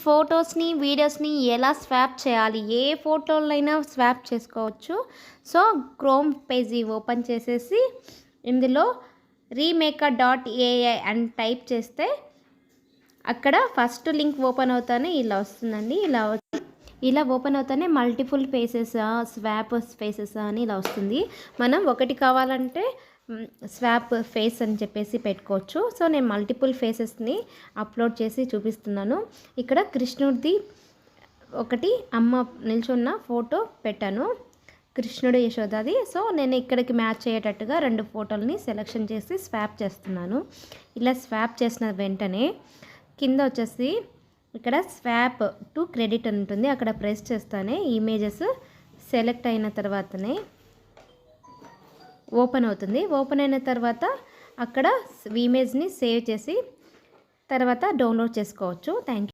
ఫొటోస్ని వీడియోస్ని ఎలా స్వాప్ చేయాలి, ఏ ఫోటోలైనా స్వాప్ చేసుకోవచ్చు. సో క్రోమ్ పేజీ ఓపెన్ చేసేసి ఇందులో remake.ai అని టైప్ చేస్తే అక్కడ ఫస్ట్ లింక్ ఓపెన్ అవుతానే ఇలా వస్తుందండి. ఇలా ఓపెన్ అవుతానే మల్టిపుల్ ఫేసెస్, స్వాప్ ఫేసెస్ అని ఇలా వస్తుంది. మనం ఒకటి కావాలంటే స్వాప్ ఫేస్ అని చెప్పేసి పెట్టుకోవచ్చు. సో నేను మల్టిపుల్ ఫేసెస్ని అప్లోడ్ చేసి చూపిస్తున్నాను. ఇక్కడ కృష్ణుడిది ఒకటి అమ్మ నిల్చున్న ఫోటో పెట్టాను, కృష్ణుడు యశోదాది. సో నేను ఇక్కడికి మ్యాచ్ అయ్యేటట్టుగా 2 ఫోటోలని సెలెక్షన్ చేసి స్వాప్ చేస్తున్నాను. ఇలా స్వాప్ చేసిన వెంటనే కింద వచ్చేసి ఇక్కడ స్వాప్ టు క్రెడిట్ అని ఉంటుంది, అక్కడ ప్రెస్ చేస్తానే ఇమేజెస్ సెలెక్ట్ అయిన తర్వాతనే ఓపెన్ అవుతుంది. ఓపెన్ అయిన తర్వాత అక్కడ ఇమేజ్ని సేవ్ చేసి తర్వాత డౌన్లోడ్ చేసుకోవచ్చు. Thank you.